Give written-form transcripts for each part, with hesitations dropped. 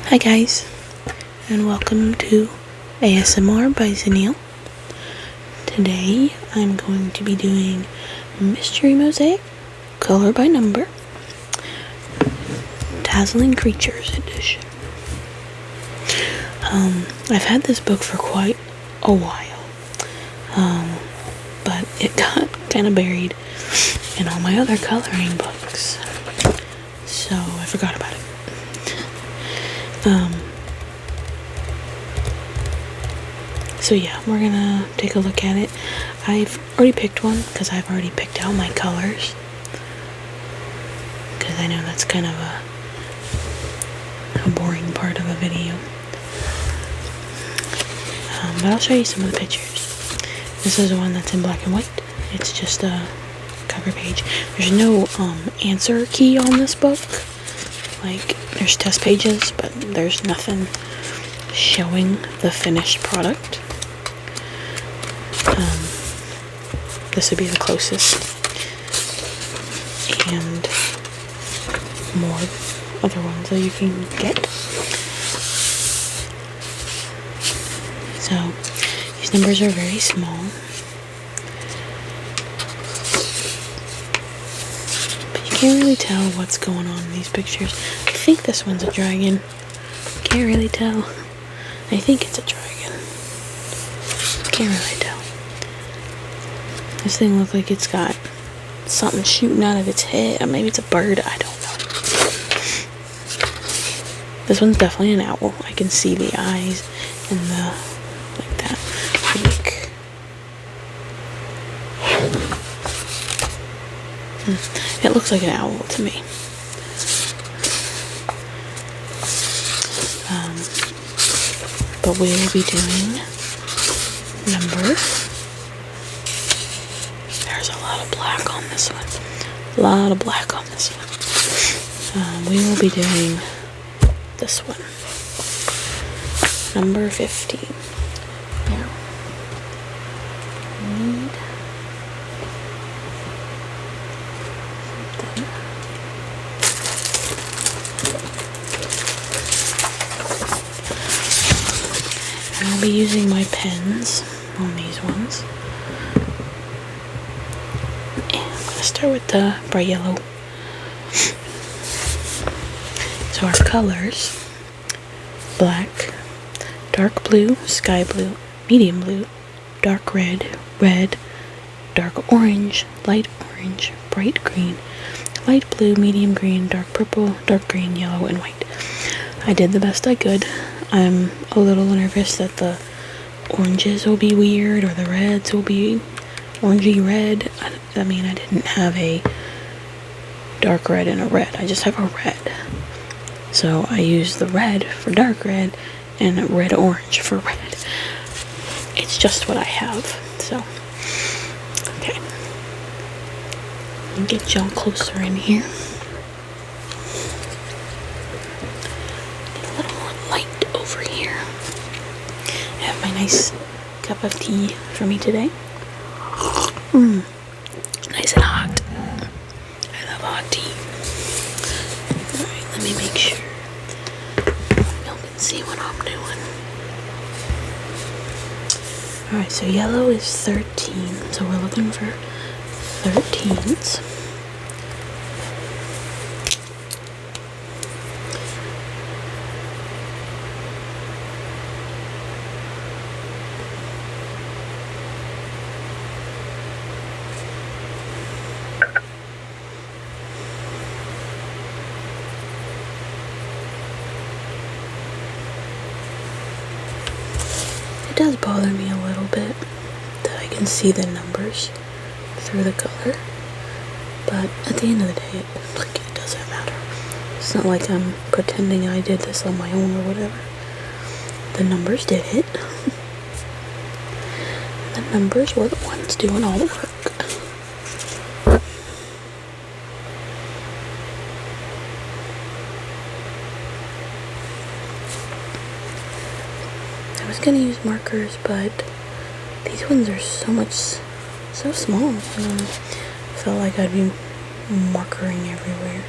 Hi guys, and welcome to ASMR by Zenil. Today I'm going to be doing Mystery Mosaic, Color by Number, Dazzling Creatures Edition. I've had this book for quite a while, but it got kind of buried in all my other coloring books, so I forgot about it. So yeah, we're gonna take a look at it. I've already picked one because I've already picked out my colors, because I know that's kind of a boring part of a video. But I'll show you some of the pictures. This is the one that's in black and white. It's just a cover page. There's no answer key on this book. Like, there's test pages, but there's nothing showing the finished product. This would be the closest, and more other ones that you can get. So these numbers are very small, but you can't really tell what's going on in these pictures. I think this one's a dragon. Can't really tell. I think it's a dragon. Can't really tell. This thing looks like it's got something shooting out of its head. Or maybe it's a bird. I don't know. This one's definitely an owl. I can see the eyes and the, like that. Like, it looks like an owl to me. But we will be doing number. There's a lot of black on this one. A lot of black on this one. We will be doing this one. Number 15. Now, I need something. I'll be using my pens on these ones. Start with the bright yellow. So our colors: black, dark blue, sky blue, medium blue, dark red, red, dark orange, light orange, bright green, light blue, medium green, dark purple, dark green, yellow, and white. I did the best I could. I'm a little nervous that the oranges will be weird or the reds will be orangey red. I mean, I didn't have a dark red and a red. I just have a red. So I used the red for dark red and a red orange for red. It's just what I have. So, okay. Let me get y'all closer in here. Get a little more light over here. I have my nice cup of tea for me today. Nice and hot. I love hot tea. Alright, let me make sure y'all can see what I'm doing. Alright, so yellow is 13. So we're looking for 13s. It does bother me a little bit that I can see the numbers through the color, but at the end of the day, it doesn't matter. It's not like I'm pretending I did this on my own or whatever. The numbers did it. The numbers were the ones doing all the work. I was gonna use markers, but these ones are so small. I felt like I'd be markering everywhere.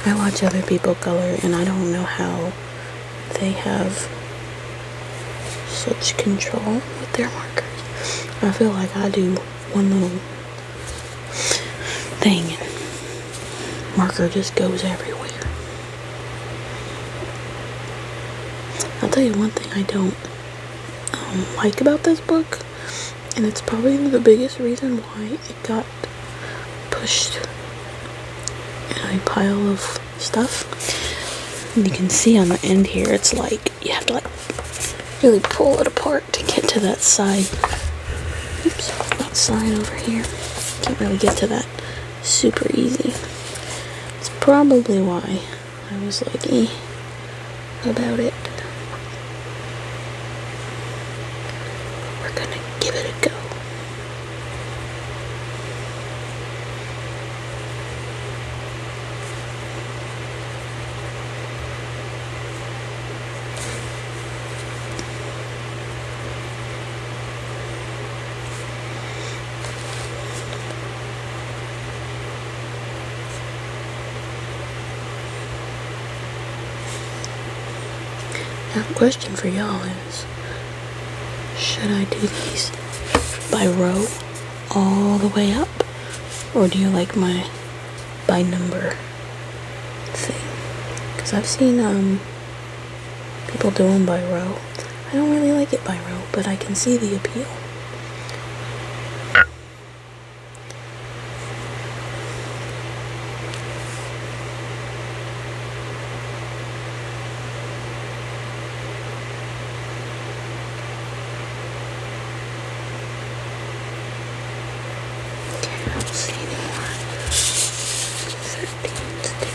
I watch other people color and I don't know how they have such control with their markers. I feel like I do one little thing and marker just goes everywhere. I'll tell you one thing I don't like about this book, and it's probably the biggest reason why it got pushed in a pile of stuff. And you can see on the end here, it's like you have to like really pull it apart to get to that side. Oops, that side over here. Can't really get to that super easy. It's probably why I was like, about it. We're gonna give it a go. Now, the question for y'all is, should I do these by row all the way up, or do you like my by number thing? Because I've seen people do them by row. I don't really like it by row, but I can see the appeal. See anymore. 13 to 10.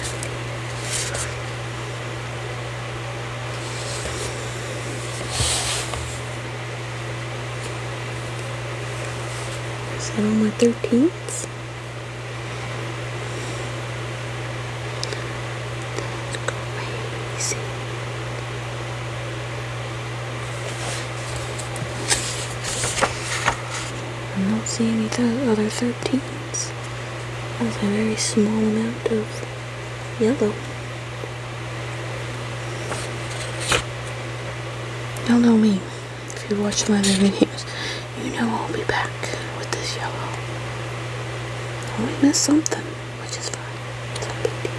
Is that on my 13th? That's crazy. I don't see any other 13s. That's a very small amount of yellow. Y'all know me. If you watch my other videos, you know I'll be back with this yellow. I always miss something, which is fine. It's no big deal.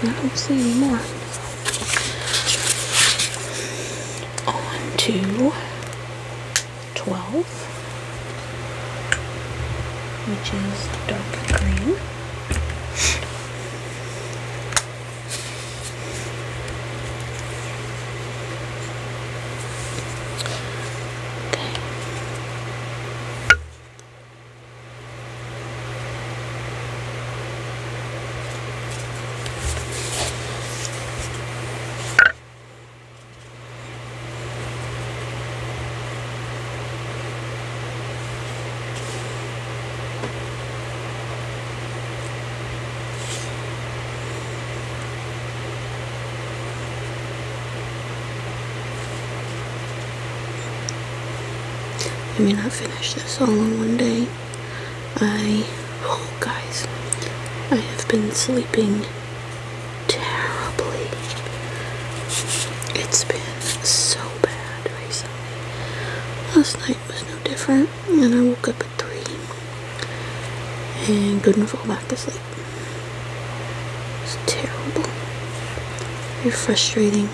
I don't see any more. On to 12, which is dark green. Okay. I may not finish this all in one day. Guys, I have been sleeping terribly. It's been so bad recently. Last night was no different, and I woke up at 3 and couldn't fall back asleep. It's terrible. Very frustrating.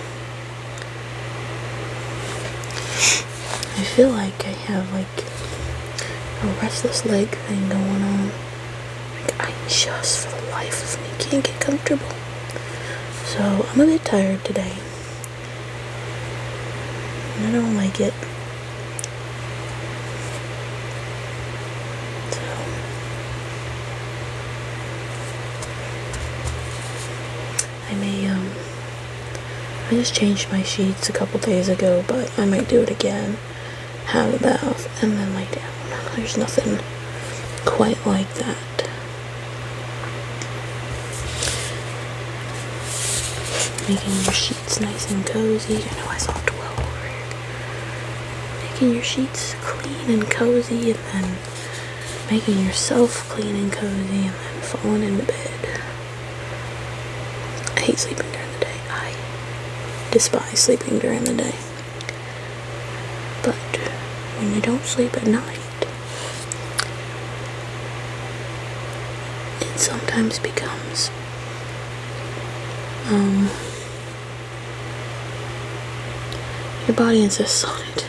I feel like I have like a restless leg thing going on. Like I just for the life of me can't get comfortable. So I'm a bit tired today. And I don't like it. So I just changed my sheets a couple days ago, but I might do it again. Have a bath and then lay down. There's nothing quite like that. Making your sheets nice and cozy. I know I saw 12 over here. making your sheets clean and cozy, and then making yourself clean and cozy, and then falling into bed. I hate sleeping during the day. I despise sleeping during the day. But when you don't sleep at night, it sometimes becomes your body insists on it.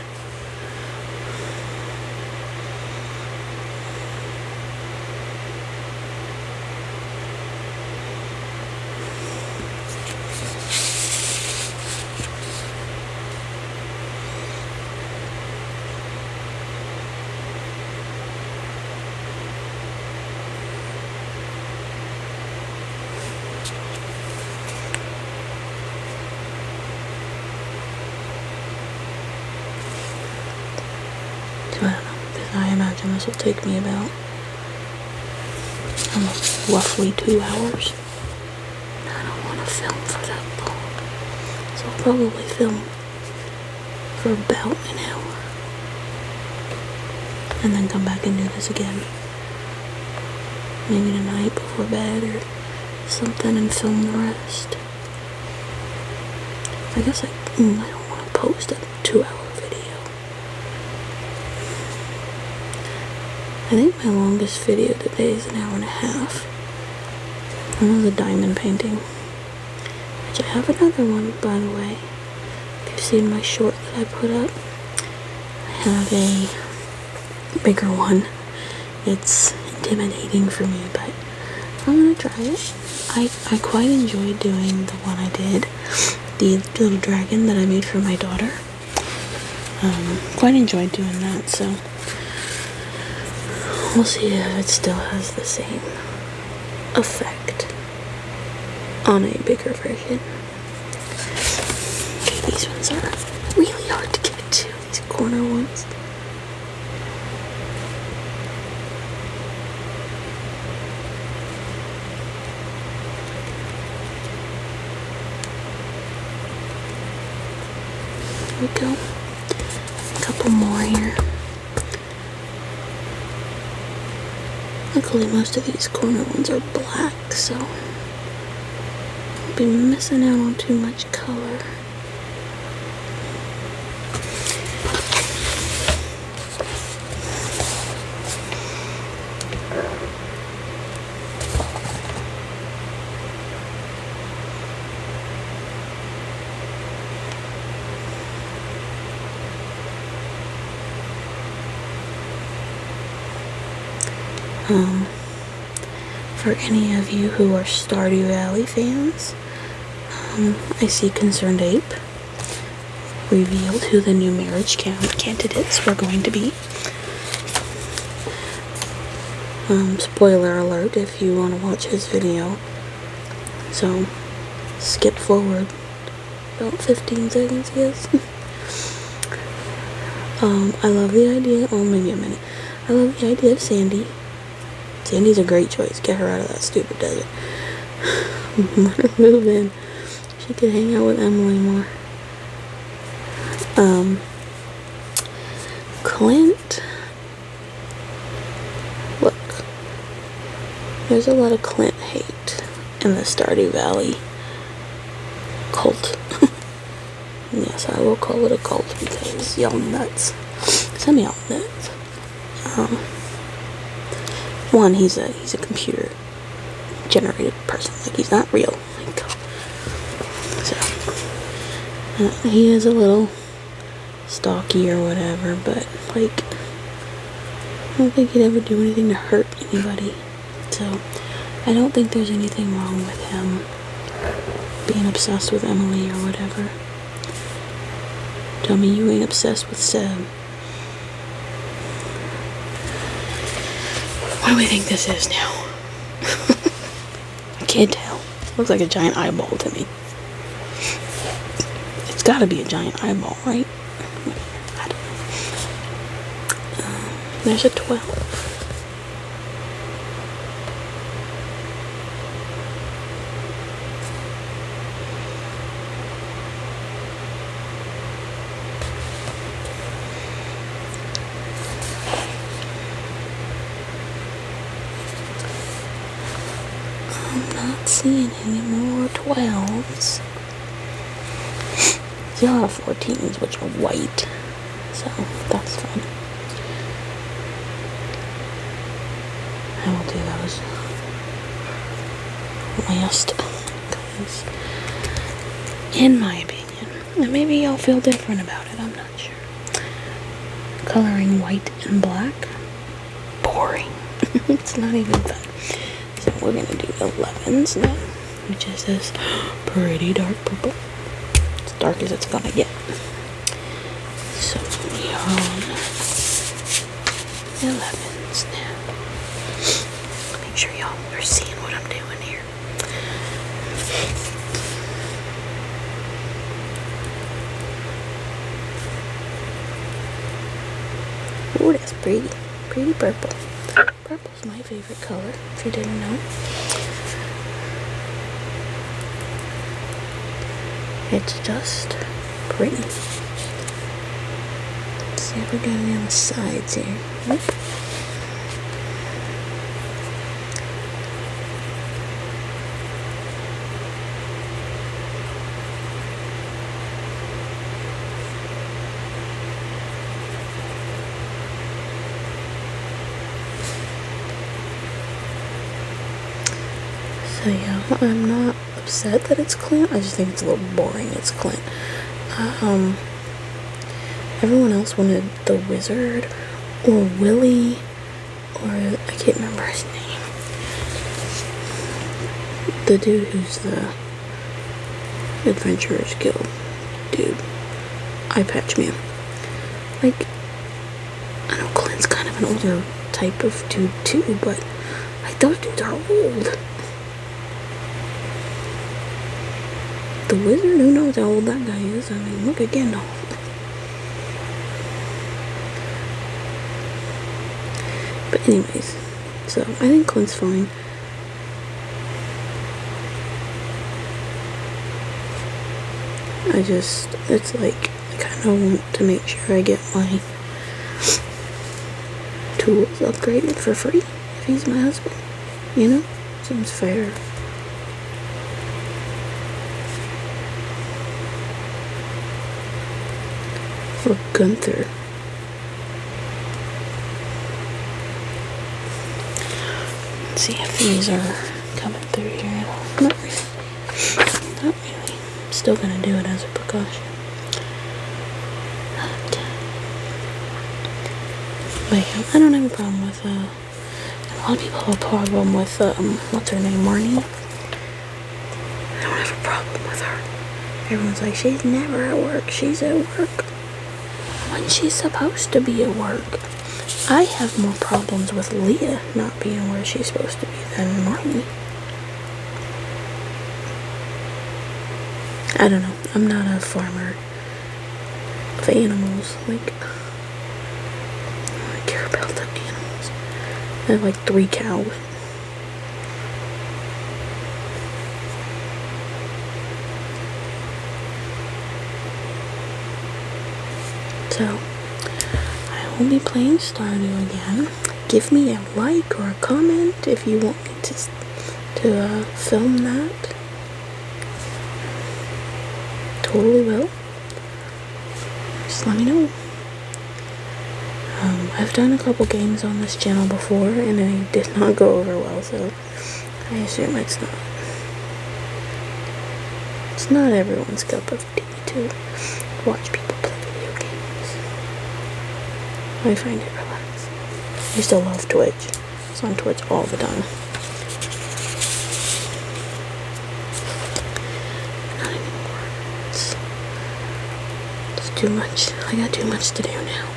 I don't know, because I imagine this will take me about roughly 2 hours. I don't want to film for that long, so I'll probably film for about an hour, and then come back and do this again. Maybe tonight before bed or something, and film the rest. I guess I don't want to post a 2-hour video. I think my longest video today is 1.5 hours. That was a diamond painting. Which I have another one, by the way. If you've seen my short that I put up, I have a bigger one. It's intimidating for me, but I'm gonna try it. I quite enjoyed doing the one I did, the little dragon that I made for my daughter. Quite enjoyed doing that, so we'll see if it still has the same effect on a bigger version. Okay, these ones are really hard to get to, these corner ones. There we go. A couple more here. Luckily, most of these corner ones are black, so I'll be missing out on too much color. For any of you who are Stardew Valley fans, I see Concerned Ape revealed who the new marriage candidates were going to be. Spoiler alert if you want to watch his video. So, skip forward about 15 seconds, yes. I love the idea, maybe a minute. I love the idea of Sandy. Sandy's a great choice. Get her out of that stupid desert. Let her move in. She could hang out with Emily more. Clint. Look. There's a lot of Clint hate in the Stardew Valley cult. Yes, I will call it a cult because y'all nuts. Some of y'all nuts. One, he's a computer generated person. Like, he's not real. Like, so he is a little stalky or whatever, but like, I don't think he'd ever do anything to hurt anybody. So I don't think there's anything wrong with him being obsessed with Emily or whatever. Tell me you ain't obsessed with Seb. What do we think this is now? I can't tell. Looks like a giant eyeball to me. It's gotta be a giant eyeball, right? I don't know. There's a 12. seeing any more 12s. See a lot of 14s, which are white, so that's fun. I will do those last, because in my opinion, and maybe y'all feel different about it, I'm not sure, coloring white and black, boring. It's not even fun. So we're gonna do 11s now, which is this pretty dark purple. As dark as it's gonna get. So we are on 11s now. Make sure y'all are seeing what I'm doing here. Ooh, that's pretty. Pretty purple. Purple's my favorite color, if you didn't know. It's just pretty. Let's see if we got any on the sides here. Nope. So yeah, I'm not upset that it's Clint. I just think it's a little boring. It's Clint. Everyone else wanted the Wizard or Willie or I can't remember his name. The dude who's the Adventurers Guild dude. Eye Patch Man. Like, I know Clint's kind of an older type of dude too, but like those dudes are old. The Wizard, who knows how old that guy is? I mean, look at Gandalf. But anyways, so I think Clint's fine. It's like, I kind of want to make sure I get my tools upgraded for free if he's my husband. You know? Seems fair. Or Gunther. Let's see if these are coming through here. Not really. Not really. I'm still gonna do it as a precaution. But yeah, I don't have a problem with, a lot of people have a problem with, what's her name, Marnie? I don't have a problem with her. Everyone's like, she's never at work. She's at work when she's supposed to be at work. I have more problems with Leah not being where she's supposed to be than Marnie. I don't know. I'm not a farmer of animals. Like, I care about the animals. I have like 3 cows. So, I will be playing Stardew again. Give me a like or a comment if you want me to film that. Totally will. Just let me know. I've done a couple games on this channel before and they did not go over well, so I assume it's not everyone's cup of tea to watch people play video games. I find it relaxing. I used to love Twitch. I was on Twitch all the time. Not anymore. It's too much. I got too much to do now.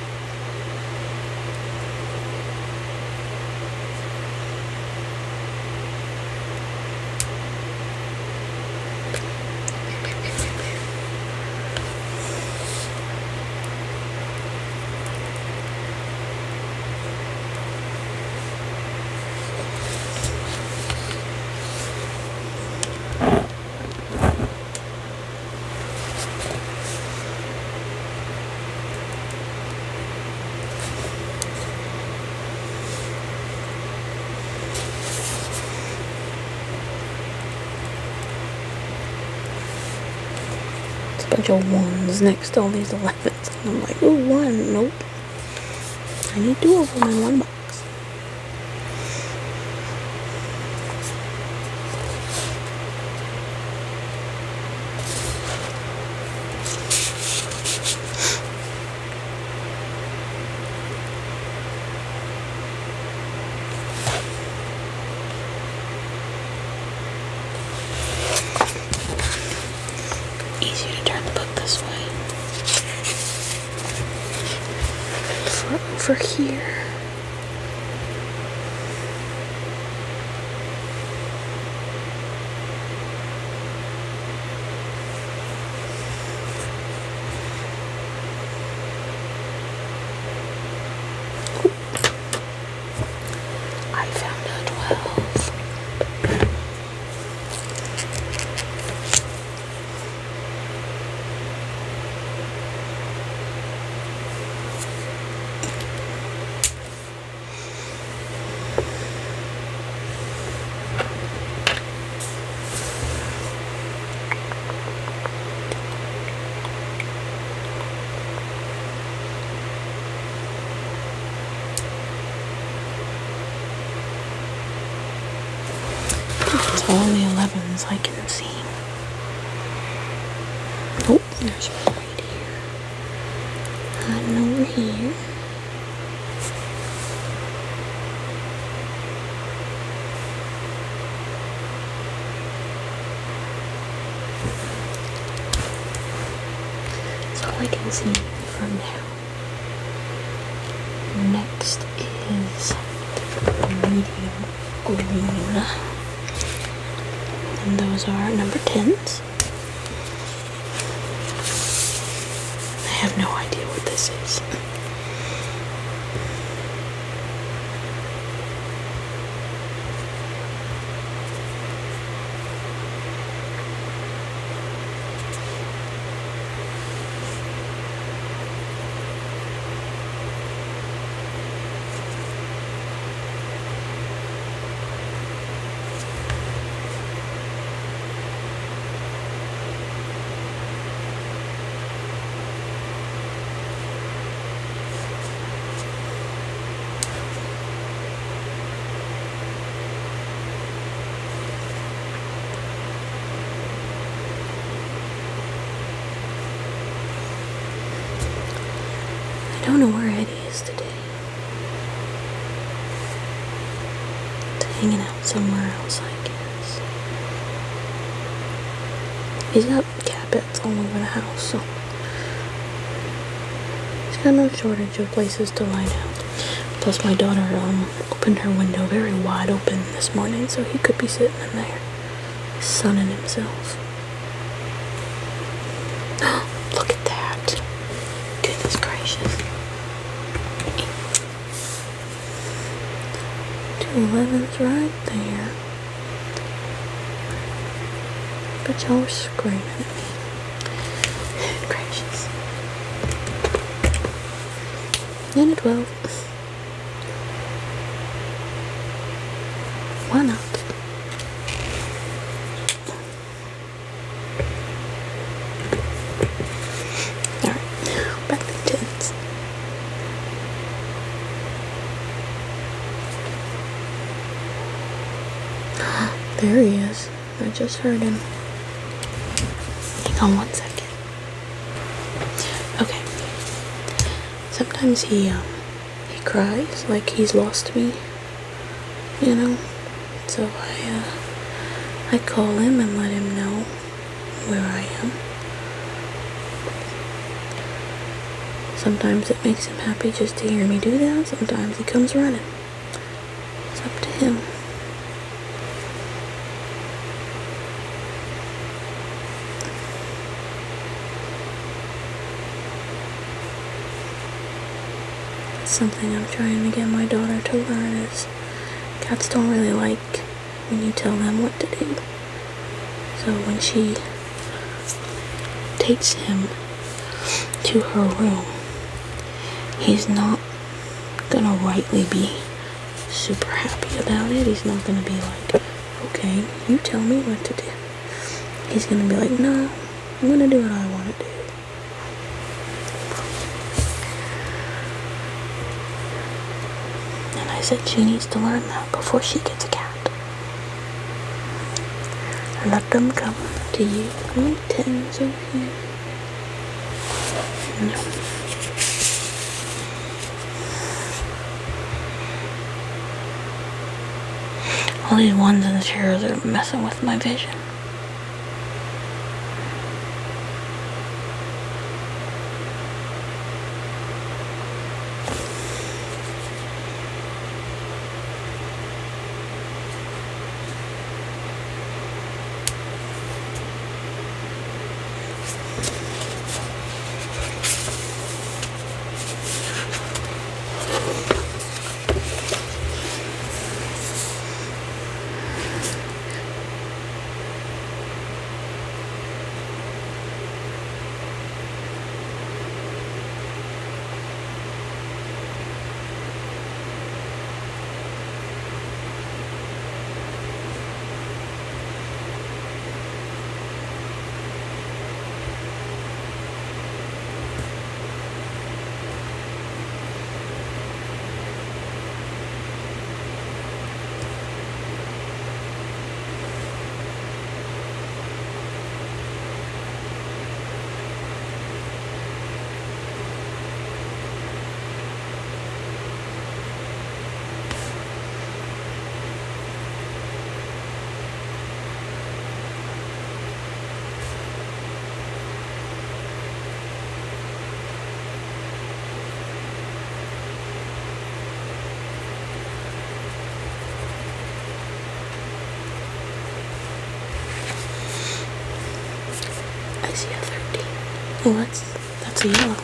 It's a bunch of ones next to all these 11s. And I'm like, ooh, one. Nope. I need 2 of them in one box. Easier to turn the book this way. For over here. I found a 12. It's all the 11s I can see. Oh, there's one right here. Hiding over here. That's all I can see for now. Next is medium green. And those are number 10s. I have no idea what this is. I don't know where Eddie is today. He's hanging out somewhere else, I guess. He's got cat beds all over the house, so he's got no shortage of places to lie down. Plus my daughter opened her window very wide open this morning, so he could be sitting in there, sunning himself. Look at that. Goodness gracious. 2 11s right there. But y'all are screaming at me. Good gracious. And a 12. Why not? Alright, back to the 10s. There he is. I just heard him. Hang on 1 second. Okay. Sometimes he cries like he's lost me, you know. So I call him and let him know where I am. Sometimes it makes him happy just to hear me do that. Sometimes he comes running. It's up to him. Something I'm trying to get my daughter to learn is cats don't really like when you tell them what to do. So when she takes him to her room, he's not gonna rightly be super happy about it. He's not gonna be like, okay, you tell me what to do. He's gonna be like, no, I'm gonna do what I want to do. And I said she needs to learn that before she gets a cat. Let them come to you. My tens over here. No. All these ones in the chairs are messing with my vision. I see a 13. Oh, that's a yellow.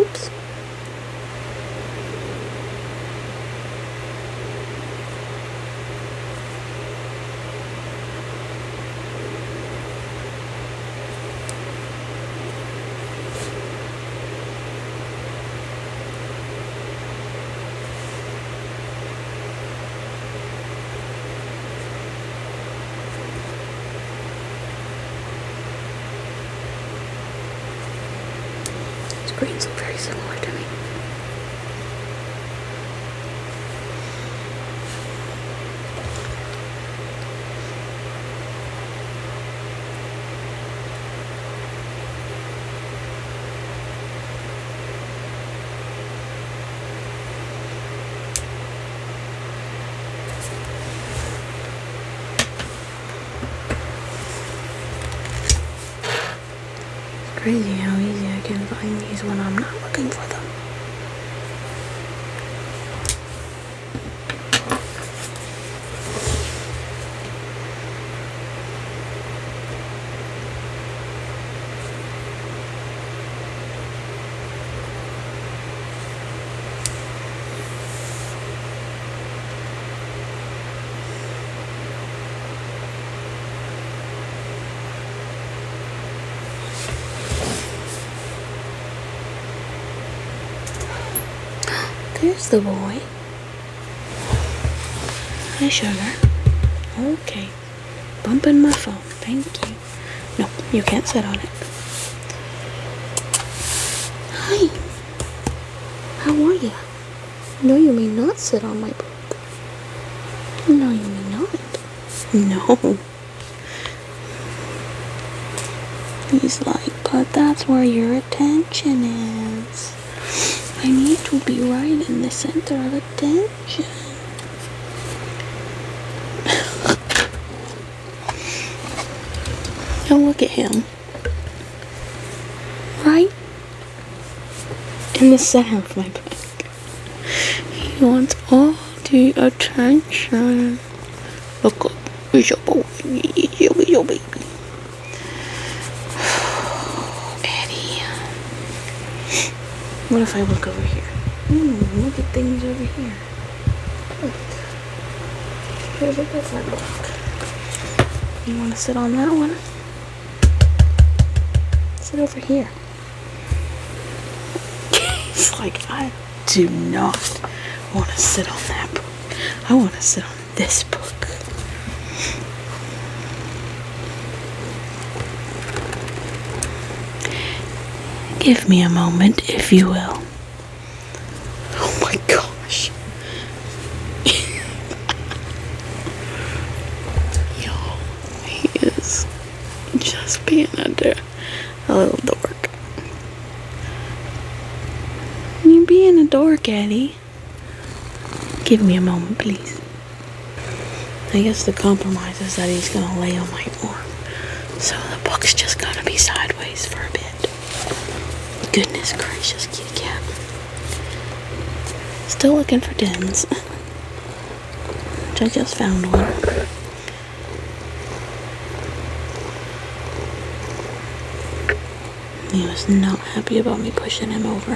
Oops. Greens look very similar to me. It's crazy how easy I can find these when I'm not looking for them. There's the boy. Hi, sugar. Okay. Bumping my phone. Thank you. No, you can't sit on it. Hi. How are you? No, you may not sit on my book. No, you may not. No. He's like, but that's where your attention is. I need to be right in the center of attention. Now look at him. Right in the center of my book. He wants all the attention. Look up. Here's your boy. Here's your baby. What if I look over here? Look at things over here. Look. Here's a different book. You want to sit on that one? Sit over here. It's like, I do not want to sit on that book. I want to sit on this book. Give me a moment, if you will. Oh my gosh. Yo, he is just being a little dork. You're being a dork, Eddie. Give me a moment, please. I guess the compromise is that he's gonna lay on my arm. So the book's just gonna be sideways for a bit. Goodness gracious, kitty cat. Still looking for dens. Which I just found one. He was not happy about me pushing him over.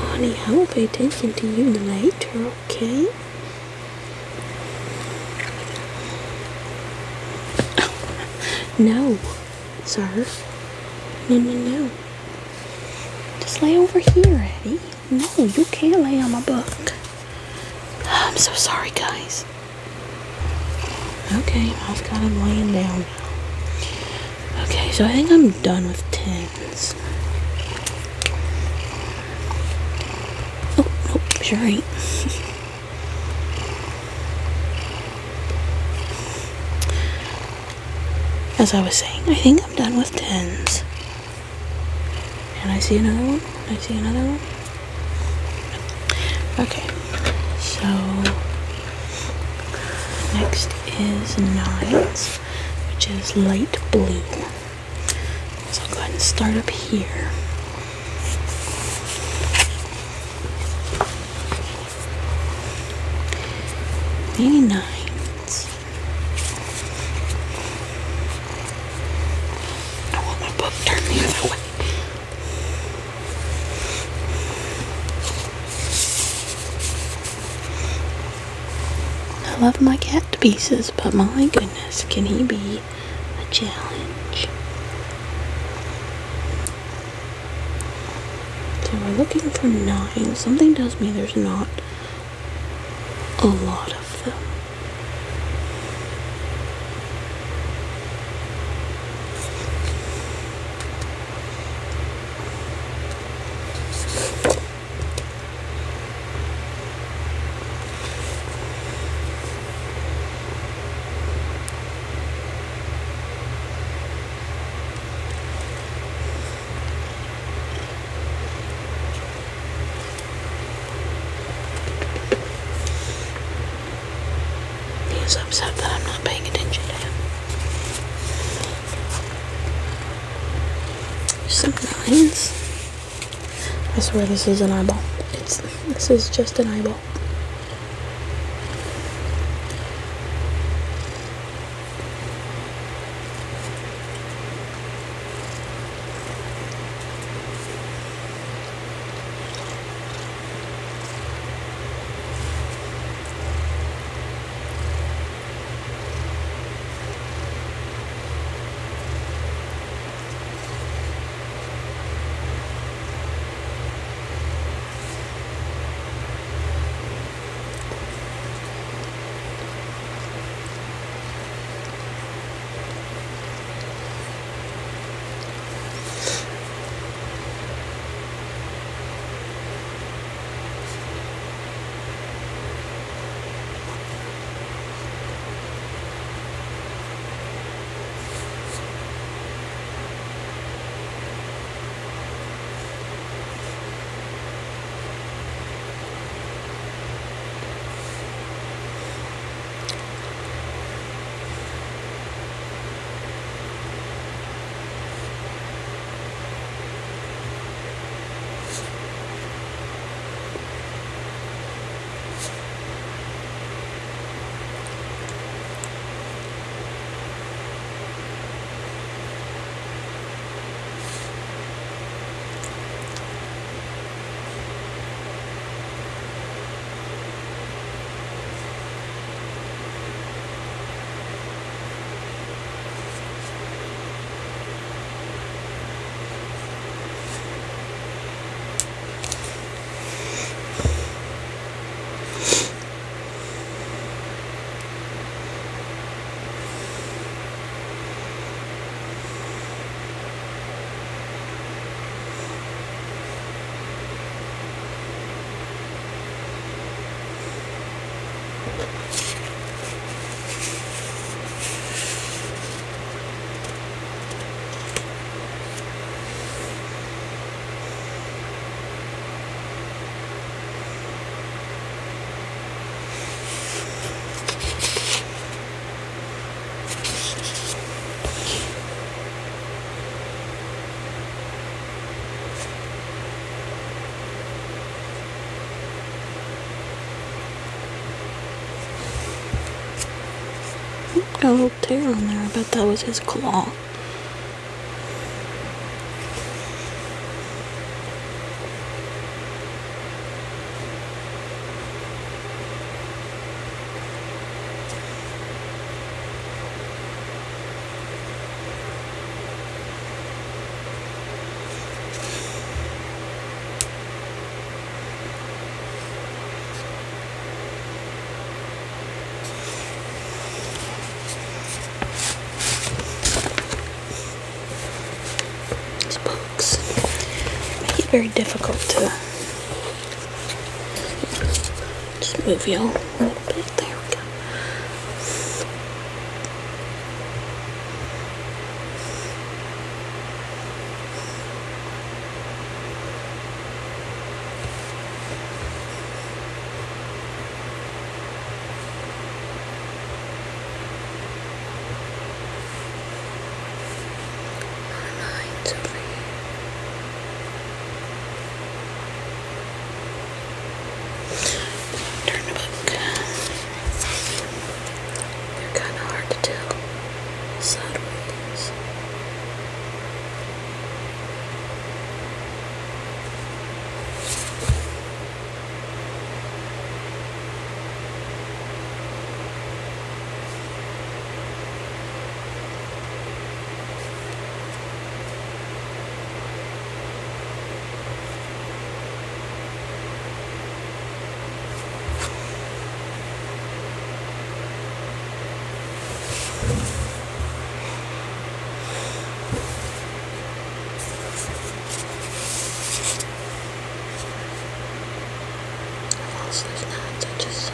Honey, I will pay attention to you later, okay? No, sir. No. Just lay over here, Eddie. No, you can't lay on my book. I'm so sorry, guys. Okay, I've got him laying down now. Okay, so I think I'm done with tens. Oh, nope, sure ain't. As I was saying, I think I'm done with tens. And I see another one. I see another one. Okay, so next is nines, which is light blue. So I'll go ahead and start up here. Maybe nines. I want my book turned the other way. I love my cat to pieces, but my goodness, can he be a challenge? So we're looking for nine. Something tells me there's not a lot of them. He's upset that I'm not paying attention to him. Some nines. I swear this is an eyeball. This is just an eyeball. Got a little tear on there. I bet that was his claw. Very difficult to just move y'all a little bit. There we go. Lines over here. Turn the book. They're kind of hard to tell sideways. Those lines are just so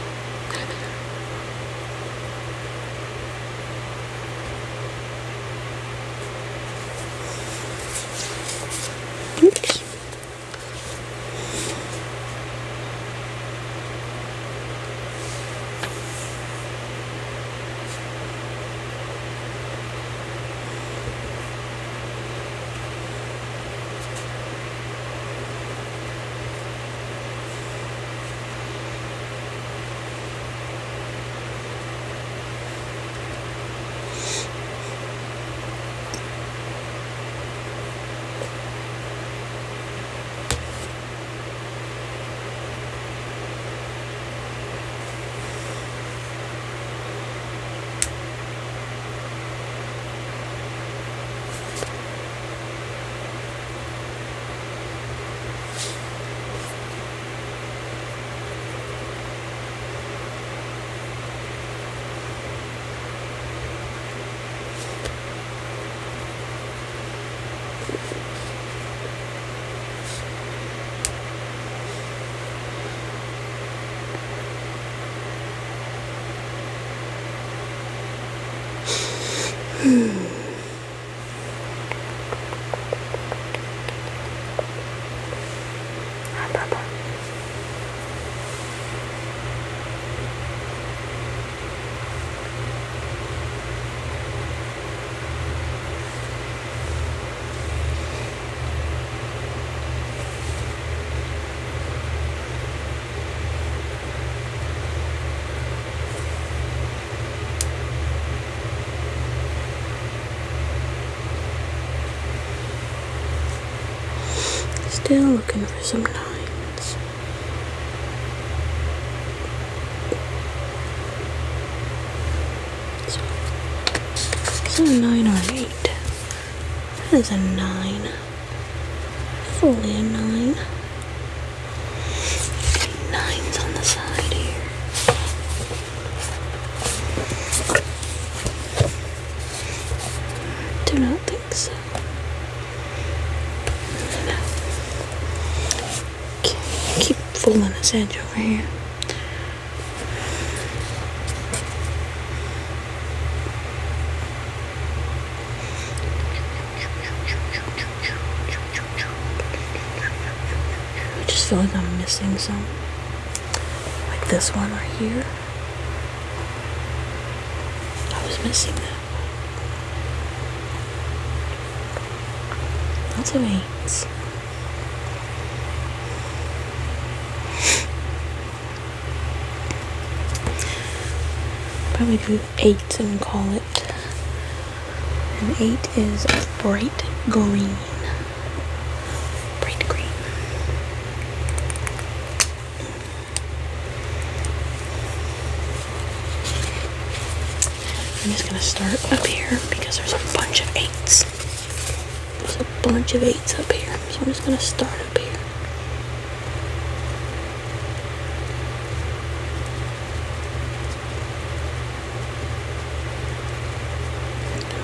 oops. Still looking for some nines. So, is it a 9 or an 8? That is a 9. Fully a 9. Nines on the side here. Do not think so. Keep fooling this edge over here. I just feel like I'm missing some. Like this one right here. I was missing that. Lots of 8s. probably do 8 and call it. And 8 is bright green. Bright green. I'm just gonna start up here because there's a bunch of 8s. There's a bunch of 8s up here, so I'm just gonna start up here.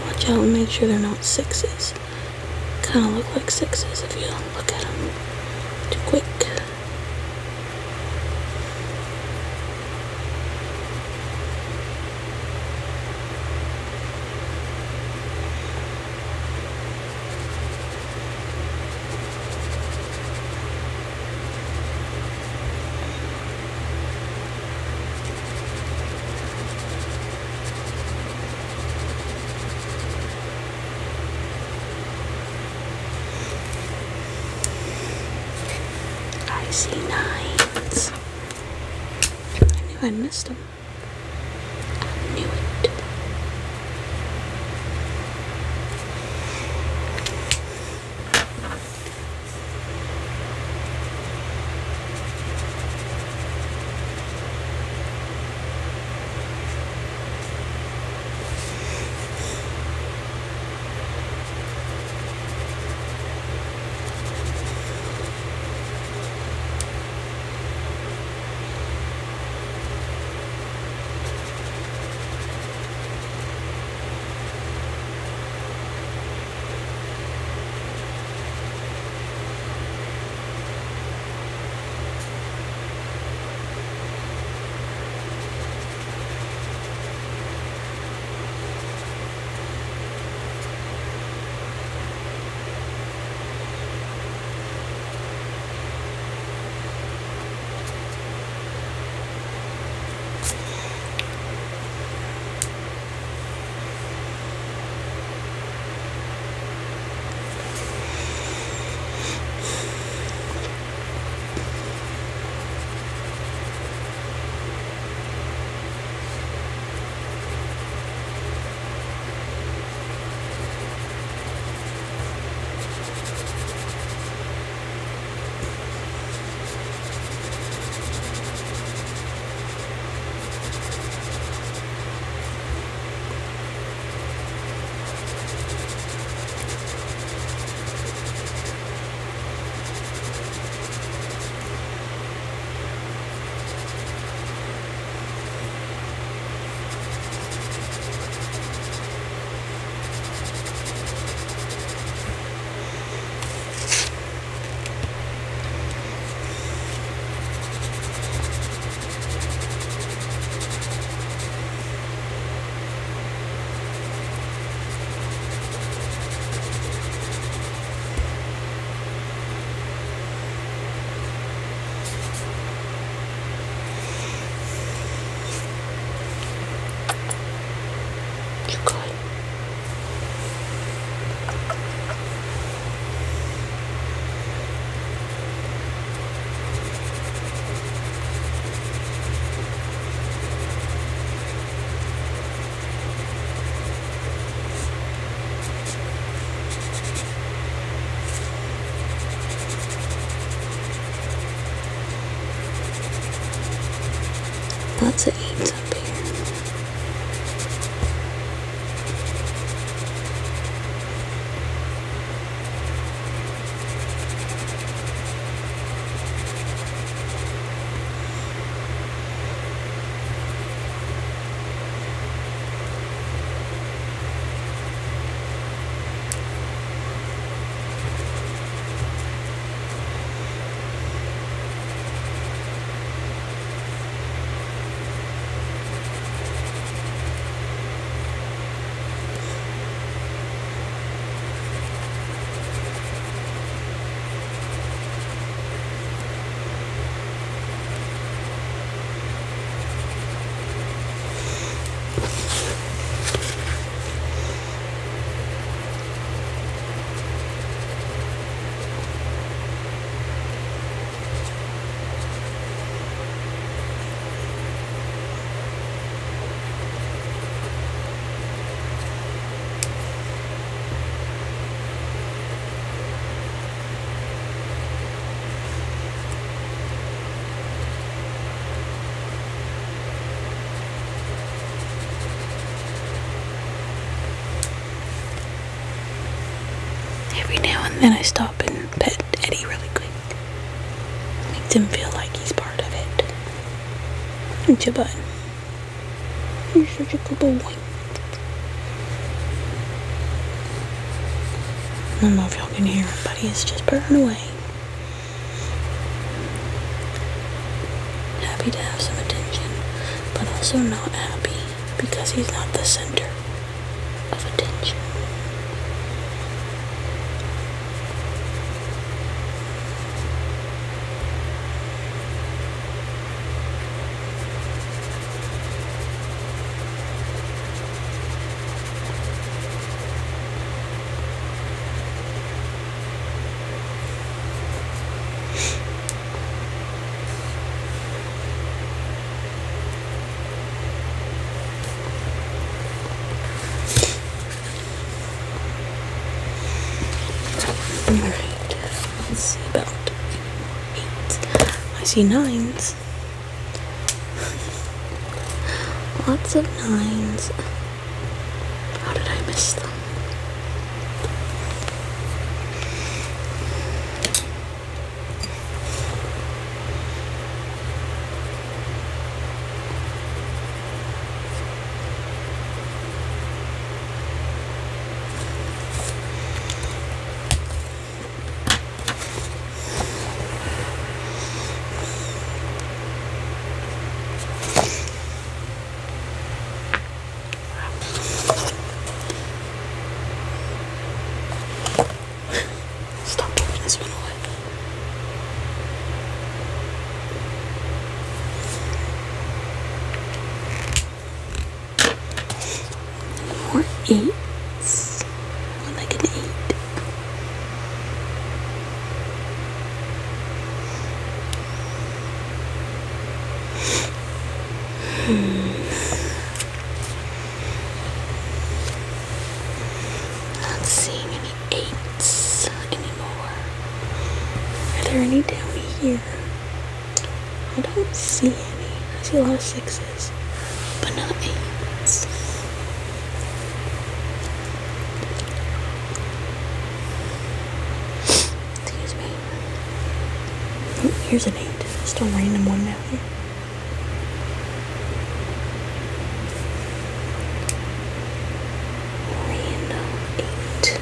Watch out and make sure they're not 6s. Kind of look like 6s if you look at them too quick. I see 9s. I knew I missed them. I knew it. now and then I stop and pet Eddie really quick. Makes him feel like he's part of it. Aren't you, bud? You're such a good boy. I don't know if y'all can hear him, but he's just purring away. Happy to have some attention, but also not happy because he's not the center of attention. Alright, let's see about 8. I see 9s. Lots of 9s. How did I miss them? Stop giving this one away. More 8s. I like an 8. Not seeing any 8s anymore. Are there any down here? I don't see any. I see a lot of 6s, but not 8s. Excuse me. Oh, here's an 8. Just a random one down here. Random 8.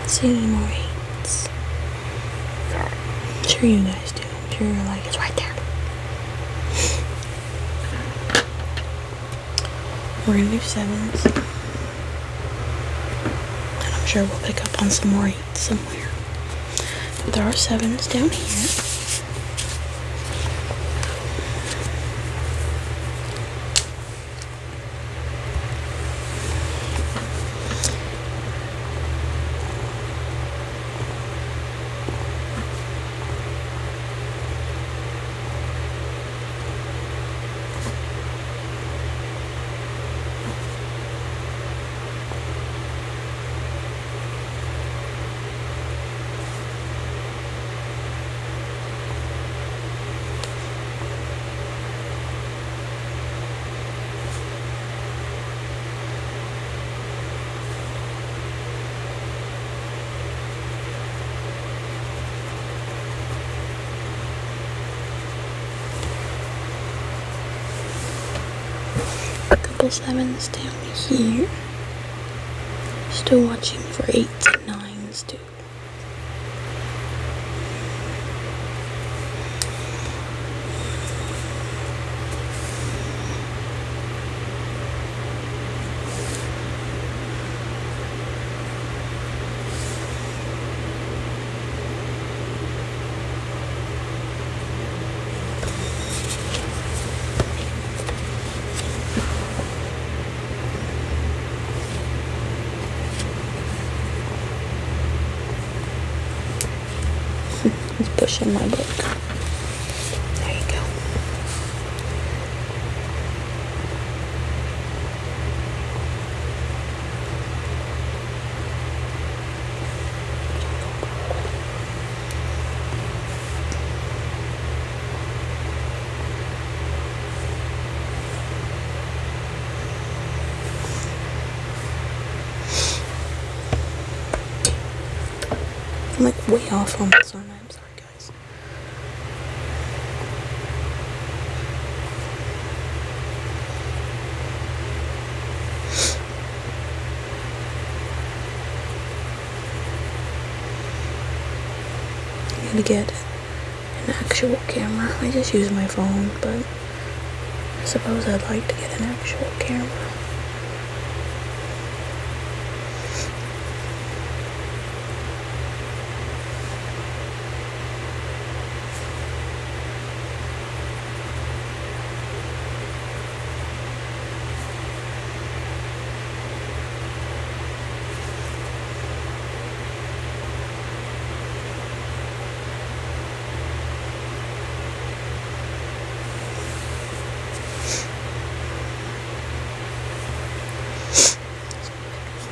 See any more 8s? I'm sure you guys do. I'm sure you're like, it's right there. We're gonna do 7s. And I'm sure we'll pick up on some more 8s somewhere. But there are 7s down here. Couple 7s down here. Still watching for 8s and 9s too. He's pushing my book. There you go. I'm like way off on this, aren't I? I'm sorry, guys. I need to get an actual camera. I just use my phone, but I suppose I'd like to get an actual camera.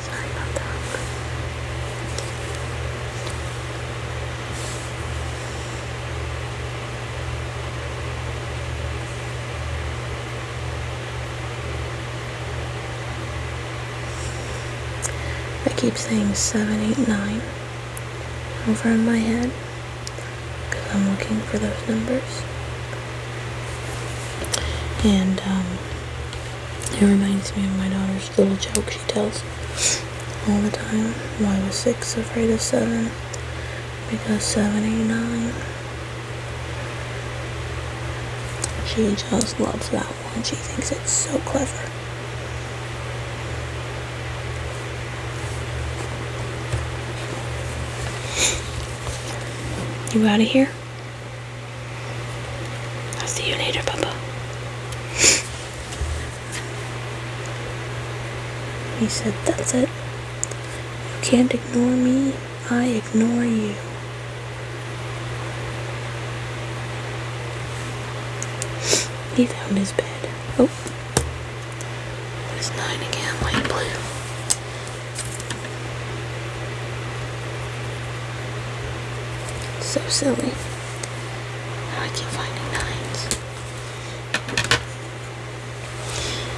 Sorry about that. I keep saying 7, 8, 9 over in my head because I'm looking for those numbers. And it reminds me of my daughter's little joke she tells all the time. Why was 6 afraid of 7? Because 7, 8, 9. She just loves that one. She thinks it's so clever. You out of here? I'll see you later, Papa. He said, that's it. You can't ignore me. I ignore you. He found his bed. Oh. It's 9 again, light blue. So silly. I keep finding 9s.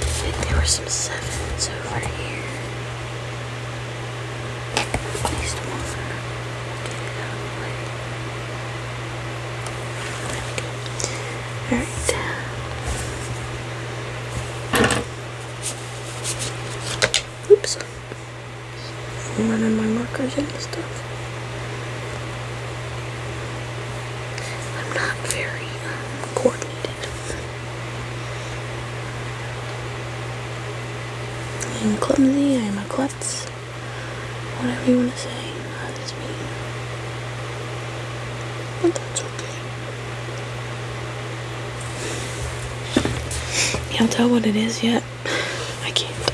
I think there were some 7s over here. At least one. Get it out of the way. There we go. Alright. Oops. I'm running my markers into stuff. I'm not very coordinated. I'm clumsy, I'm a klutz. Whatever you want to say. That's me. But that's okay. Can't tell what it is yet. I can't.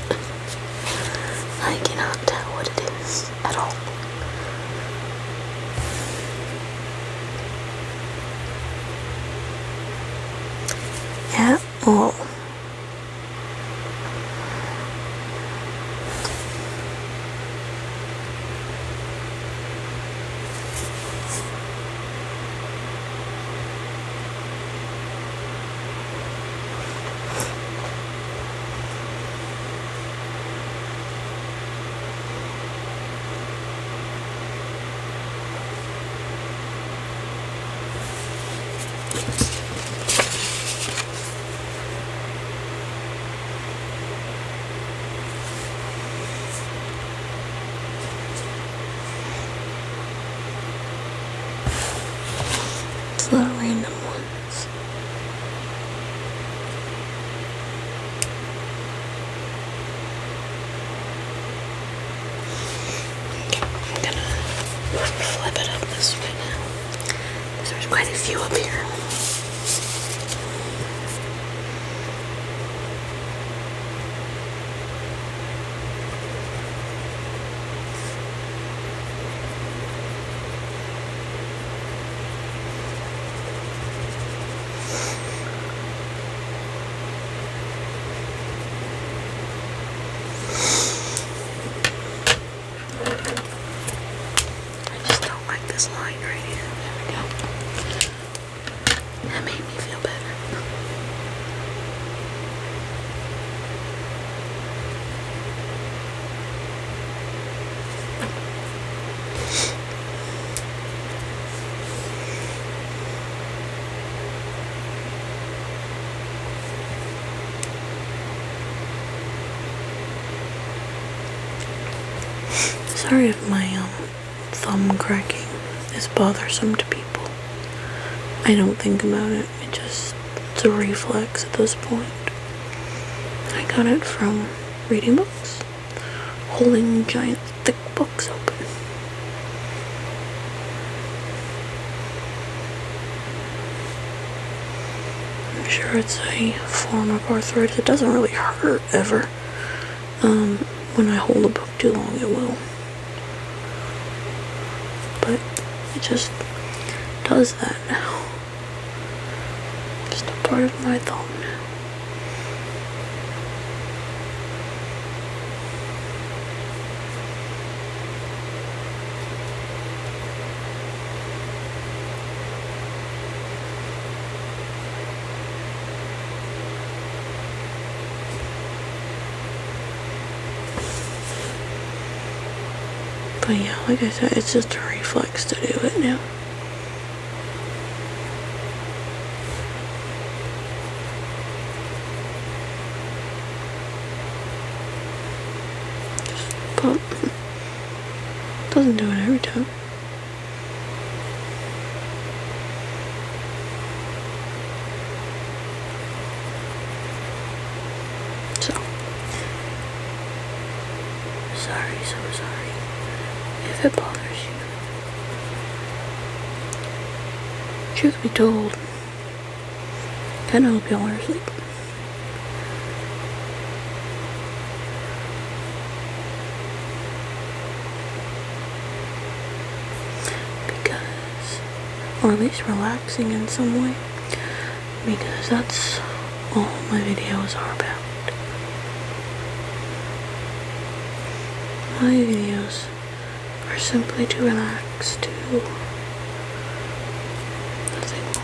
I cannot tell what it is at all. At all. It's the random ones. I'm gonna flip it up this way now. There's quite a few up here. This line right here. There we go. That made me feel better. Sorry if my thumb cracking is bothersome to people. I don't think about it. It's a reflex at this point. I got it from reading books, holding giant thick books open. I'm sure it's a form of arthritis. It doesn't really hurt ever. When I hold a book too long, it will. But it just does that now. Just a part of my thumb now. But yeah, like I said, it's just a reflex to do it now. But it doesn't do it every time. So sorry if it bothers you. Truth be told, kinda hope y'all are asleep. Or at least relaxing in some way, because that's all my videos are about. My videos are simply to relax, to nothing more.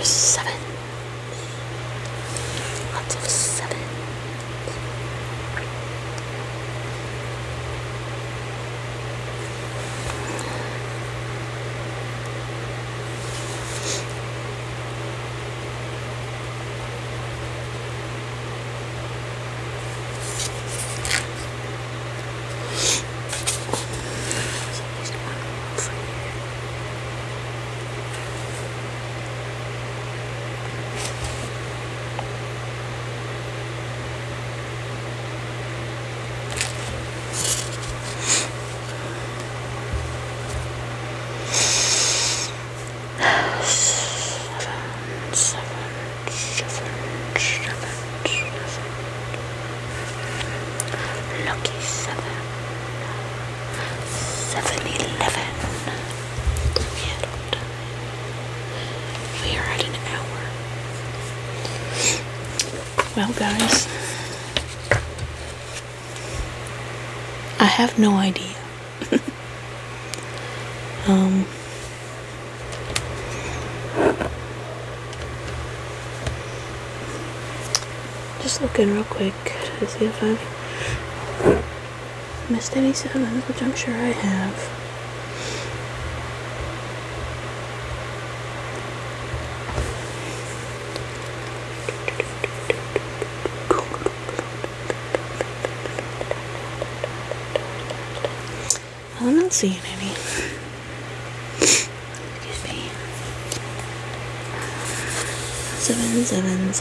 Seven. Lots of seven. Lucky 7-Eleven. We are at an hour. Well, guys, I have no idea. Just looking real quick to see if I've missed any sevens, which I'm sure I have. I'm not seeing any. Excuse me. 7.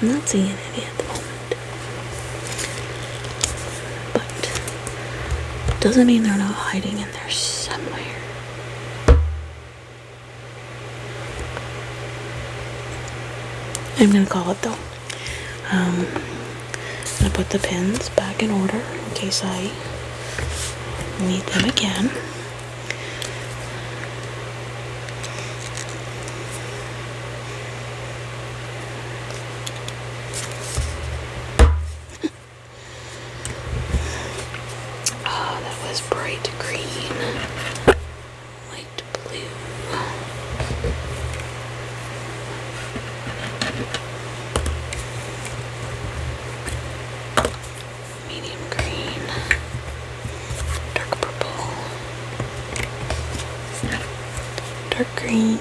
I'm not seeing any at the moment. But doesn't mean they're not hiding in there somewhere. I'm gonna call it though. I'm gonna put the pins back in order in case I need them again. Was bright green, light blue. dark green,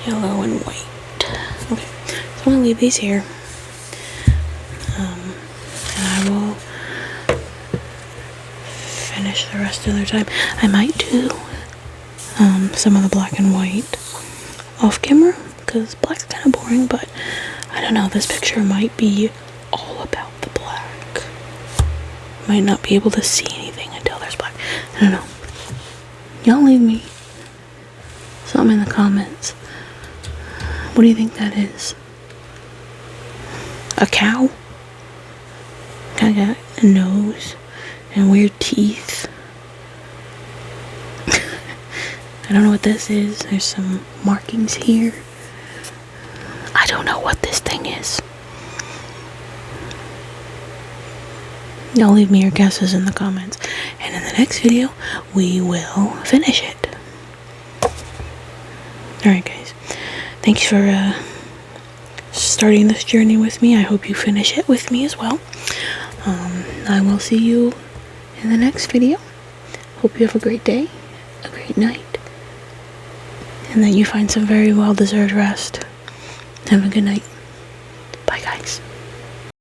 yellow, and white. Okay, so I'm gonna leave these here, and I will finish the rest of their time. I might do some of the black and white off camera because black's kind of boring, but I don't know, this picture might be all about the black. Might not be able to see anything until there's black. I don't know. Y'all leave me something in the comments. What do you think that is? A cow? I got a nose and weird teeth. I don't know what this is. There's some markings here. I don't know what this thing is. Y'all leave me your guesses in the comments. And in the next video, we will finish it. Alright guys. Thanks for starting this journey with me. I hope you finish it with me as well. I will see you in the next video. Hope you have a great day, a great night, and that you find some very well-deserved rest. Have a good night. Bye guys.